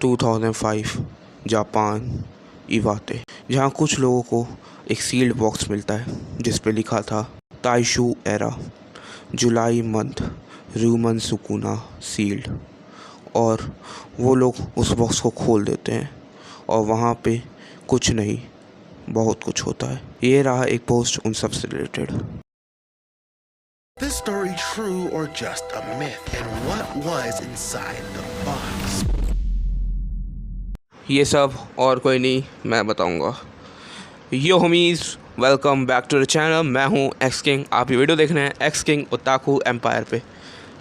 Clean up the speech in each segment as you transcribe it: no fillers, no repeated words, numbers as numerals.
2005 Japan इवाते, जहाँ कुछ लोगों को एक सील्ड बॉक्स मिलता है जिस पे लिखा था ताइशू एरा जुलाई मंथ र्यूमन सुकुना सील्ड। और वो लोग उस बॉक्स को खोल देते हैं और वहाँ पे कुछ नहीं बहुत कुछ होता है। ये रहा एक पोस्ट उन सब से related. This story true or just a myth, and what was inside the box? ये सब और कोई नहीं मैं बताऊंगा। Yo homies, welcome back to the channel. मैं हूँ एक्स किंग। आप ये वीडियो देख रहे हैं एक्स किंग ओताकू एम्पायर पे।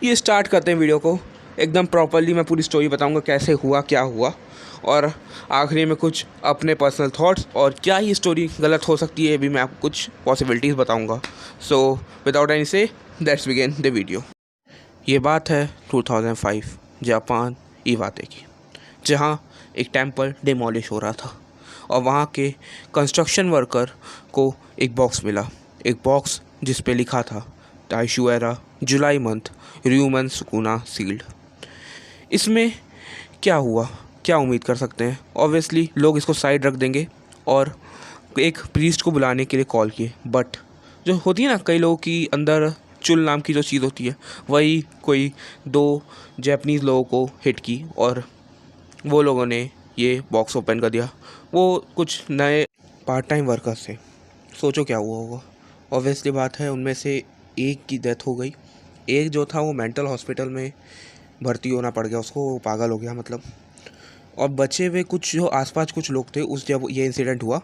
ये स्टार्ट करते हैं वीडियो को एकदम प्रॉपरली। मैं पूरी स्टोरी बताऊंगा कैसे हुआ, क्या हुआ, और आखिरी में कुछ अपने पर्सनल थॉट्स और क्या ये स्टोरी गलत हो सकती है भी मैं आपको कुछ पॉसिबिलिटीज़ बताऊंगा। सो विदाउट एनी से लेट्स बिगिन द वीडियो। ये बात है 2005 जापान इवाते की, जहाँ एक टेम्पल डिमोलिश हो रहा था और वहाँ के कंस्ट्रक्शन वर्कर को एक बॉक्स मिला। एक बॉक्स जिस पे लिखा था ताइशू एरा जुलाई मंथ र्यूमन सुकुना सील्ड। इसमें क्या हुआ, क्या उम्मीद कर सकते हैं? ऑब्वियसली लोग इसको साइड रख देंगे और एक प्रीस्ट को बुलाने के लिए कॉल किए। बट जो होती है ना, कई लोगों की अंदर चुल नाम की जो चीज़ होती है, वही कोई दो जापानीज़ लोगों को हिट की और वो लोगों ने ये बॉक्स ओपन कर दिया। वो कुछ नए पार्ट टाइम वर्कर्स थे। सोचो क्या हुआ होगा। ऑब्वियसली बात है उनमें से एक की डेथ हो गई। एक जो था वो मेंटल हॉस्पिटल में भर्ती होना पड़ गया उसको, वो पागल हो गया मतलब। और बचे हुए कुछ जो आसपास कुछ लोग थे, उस जब ये इंसिडेंट हुआ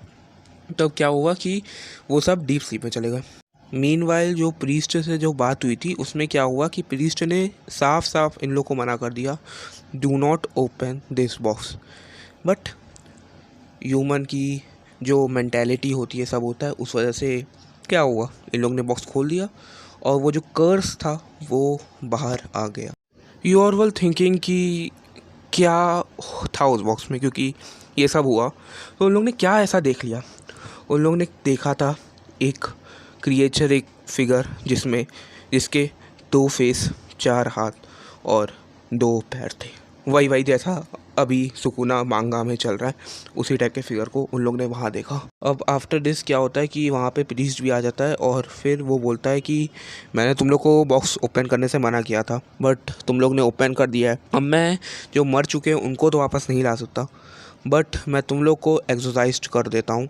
तब क्या हुआ कि वो सब डीप स्लीप में चले गए। मीनवाइल जो प्रीस्ट से जो बात हुई थी उसमें क्या हुआ कि प्रीस्ट ने साफ साफ इन लोग को मना कर दिया, do not open this box. But human की जो मेंटालिटी होती है, सब होता है, उस वजह से क्या हुआ, इन लोग ने बॉक्स खोल दिया और वो जो कर्स था वो बाहर आ गया। यू आर वेल थिंकिंग कि क्या था उस बॉक्स में, क्योंकि ये सब हुआ तो उन लोग ने क्या ऐसा देख लिया। उन लोग ने देखा था एक क्रिएचर, एक फिगर जिसके 2 फेस, 4 हाथ और 2 पैर थे। वही जैसा अभी सुकुना मांगा में चल रहा है, उसी टाइप के फिगर को उन लोग ने वहाँ देखा। अब आफ्टर दिस क्या होता है कि वहाँ पे प्रीस्ट भी आ जाता है और फिर वो बोलता है कि मैंने तुम लोग को बॉक्स ओपन करने से मना किया था, बट तुम लोग ने ओपन कर दिया है। अब मैं जो मर चुके हैं उनको तो वापस नहीं ला सकता, बट मैं तुम लोग को एक्सोसाइज्ड कर देता हूँ।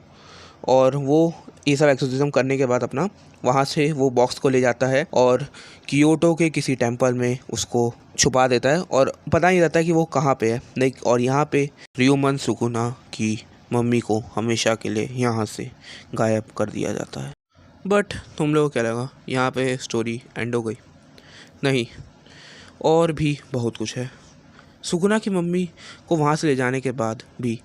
और वो ये सब एक्सोसिज्म करने के बाद अपना वहाँ से वो बॉक्स को ले जाता है और कियोटो के किसी टेम्पल में उसको छुपा देता है और पता नहीं रहता कि वो कहाँ पे है। नहीं, और यहाँ पे र्यूमन सुकुना की मम्मी को हमेशा के लिए यहाँ से गायब कर दिया जाता है। बट तुम लोगों को क्या लगा यहाँ पे स्टोरी एंड हो गई? नहीं, और भी बहुत कुछ है। सुकुना की मम्मी को वहाँ से ले जाने के बाद भी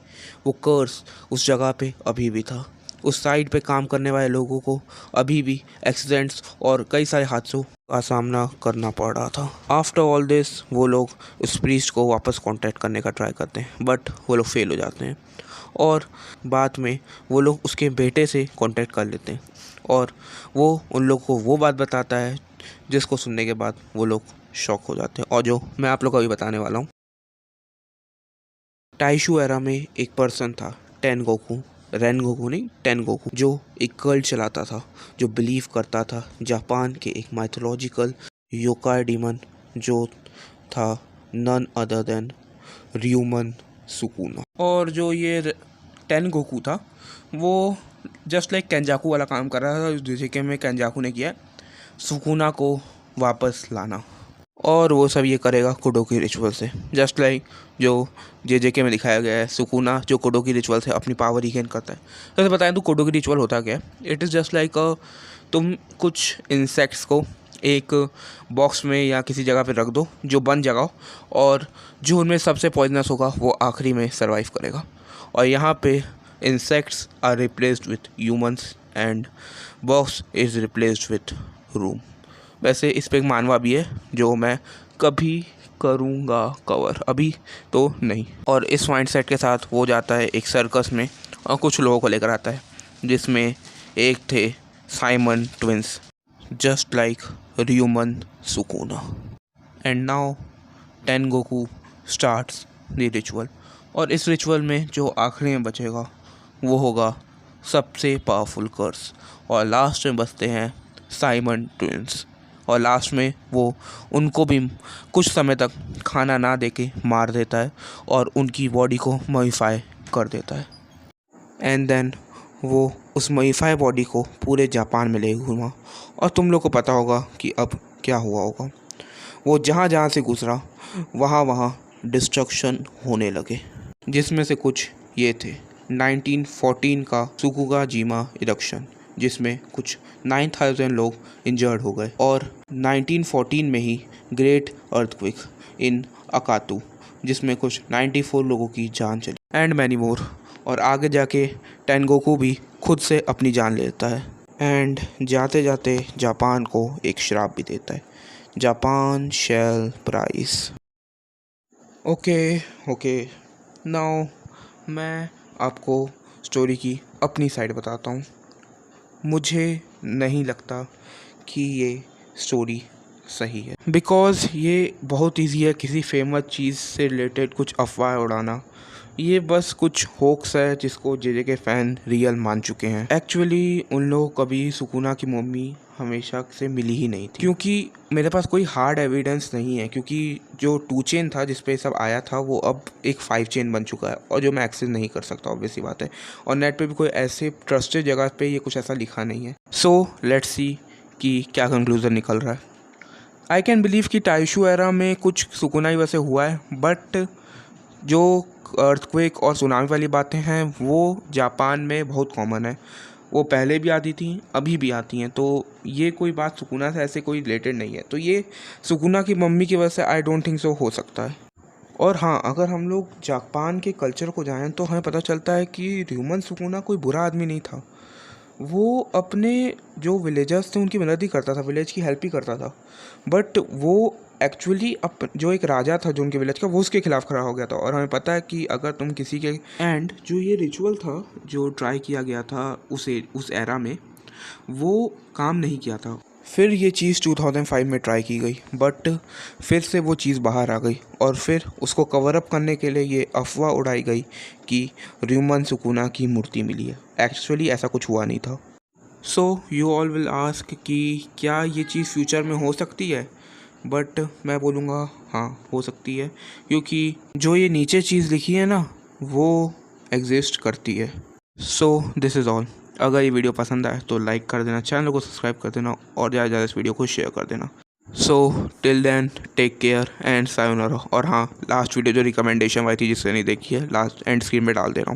वो कर्स उस जगह पे अभी भी था। उस साइड पे काम करने वाले लोगों को अभी भी एक्सीडेंट्स और कई सारे हादसों का सामना करना पड़ रहा था। आफ्टर ऑल दिस वो लोग उस प्रीस्ट को वापस कांटेक्ट करने का ट्राई करते हैं, बट वो लोग फेल हो जाते हैं। और बाद में वो लोग उसके बेटे से कांटेक्ट कर लेते हैं और वो उन लोग को वो बात बताता है जिसको सुनने के बाद वो लोग शॉक हो जाते हैं, और जो मैं आप लोग को अभी बताने वाला हूँ। ताइशू एरा में एक पर्सन था, रेनगोकू नहीं टेनगोकू, जो एक कल्ट चलाता था, जो बिलीव करता था जापान के एक माइथोलॉजिकल योकाई डीमन जो था none other than Ryomen Sukuna. और जो ये टेनगोकू था वो जस्ट लाइक केंजाकू वाला काम कर रहा था जैसे कि में केंजाकू ने किया, सुकुना को वापस लाना। और वो सब ये करेगा कोडोकी रिचुअल से, जस्ट लाइक जो जेके में दिखाया गया है। सुकुना जो कोडोकी रिचुअल से अपनी पावर रिगेन करता है। तो बताएं तो कोडोकी रिचुअल होता क्या है? इट इज़ जस्ट लाइक तुम कुछ इंसेक्ट्स को एक बॉक्स में या किसी जगह पे रख दो जो बंद जगह हो, और जो उनमें सबसे पॉइजनस होगा वो आखिरी में सर्वाइव करेगा। और यहाँ पे insects are replaced with humans and box is replaced with room. वैसे इस पर एक मानवा भी है जो मैं कभी करूँगा कवर, अभी तो नहीं। और इस माइंडसेट के साथ वो जाता है एक सर्कस में और कुछ लोगों को लेकर आता है, जिसमें एक थे Simon twins, just like Ryomen Sukuna. And now Tengoku starts the ritual. और इस रिचुअल में जो आखिरी में बचेगा वो होगा सबसे पावरफुल कर्स। और लास्ट में बचते हैं साइमन ट्विंस, और लास्ट में वो उनको भी कुछ समय तक खाना ना देके मार देता है और उनकी बॉडी को मॉडिफाई कर देता है। एंड देन वो उस मॉडिफाई बॉडी को पूरे जापान में ले घूमा, और तुम लोग को पता होगा कि अब क्या हुआ होगा। वो जहाँ जहाँ से गुजरा वहाँ वहाँ डिस्ट्रक्शन होने लगे, जिसमें से कुछ ये थे 1914 का सुकुगाजिमा इरप्शन, जिसमें कुछ 9000 लोग इंजर्ड हो गए, और 1914 में ही ग्रेट अर्थक्वेक इन अकातू, जिसमें कुछ 94 लोगों की जान चली, एंड मैनी मोर। और आगे जाके टेनगोकू भी खुद से अपनी जान लेता है, एंड जाते जाते जापान को एक श्राप भी देता है, जापान शैल प्राइस। ओके नाउ मैं आपको स्टोरी की अपनी साइड बताता हूँ। मुझे नहीं लगता कि ये स्टोरी सही है, बिकॉज़ ये बहुत ईजी है किसी फेमस चीज़ से रिलेटेड कुछ अफवाह उड़ाना। ये बस कुछ होक्स है जिसको जे के फ़ैन रियल मान चुके हैं। एक्चुअली उन लोगों को कभी सुकुना की मम्मी हमेशा से मिली ही नहीं थी, क्योंकि मेरे पास कोई हार्ड एविडेंस नहीं है, क्योंकि जो 2 चेन था जिस पे सब आया था वो अब एक 5 चेन बन चुका है, और जो मैं एक्सेस नहीं कर सकता, ऑब्वियस सी बात है। और नेट पे भी कोई ऐसे ट्रस्टेड जगह पे ये कुछ ऐसा लिखा नहीं है। सो लेट्स सी कि क्या कंक्लूज़न निकल रहा है। आई कैन बिलीव कि टाइशू एरा में कुछ सुकुनाई वैसे हुआ है, बट जो अर्थक्वेक और सुनामी वाली बातें हैं वो जापान में बहुत कॉमन है। वो पहले भी आती थी, अभी भी आती हैं, तो ये कोई बात सुकुना से ऐसे कोई रिलेटेड नहीं है। तो ये सुकुना की मम्मी की वजह से आई डोंट थिंक सो हो सकता है। और हाँ, अगर हम लोग जापान के कल्चर को जानें तो हमें पता चलता है कि र्यूमन सुकुना कोई बुरा आदमी नहीं था। वो अपने जो विलेजर्स थे उनकी मदद ही करता था, विलेज की हेल्प ही करता था, बट वो एक्चुअली जो एक राजा था जो उनके विलेज का, वो उसके खिलाफ खड़ा हो गया था। और हमें पता है कि अगर तुम किसी के एंड जो ये रिचुअल था जो ट्राई किया गया था उस एरा में, वो काम नहीं किया था। फिर ये चीज़ 2005 में ट्राई की गई, बट फिर से वो चीज़ बाहर आ गई, और फिर उसको कवर अप करने के लिए ये अफवाह उड़ाई गई कि र्यूमन सुकुना की मूर्ति मिली है। एक्चुअली ऐसा कुछ हुआ नहीं था। So you all will ask कि क्या ये चीज़ फ्यूचर में हो सकती है, बट मैं बोलूँगा हाँ, हो सकती है, क्योंकि जो ये नीचे चीज़ लिखी है ना वो एग्जिस्ट करती है। So this is all. अगर ये वीडियो पसंद आए तो लाइक कर देना, चैनल को सब्सक्राइब कर देना, और ज़्यादा से ज़्यादा इस वीडियो को शेयर कर देना। So till then take care and sayonara. और हाँ, लास्ट वीडियो जो रिकमेंडेशन आई थी जिससे नहीं देखी है, लास्ट एंड स्क्रीन में डाल दे रहा हूँ।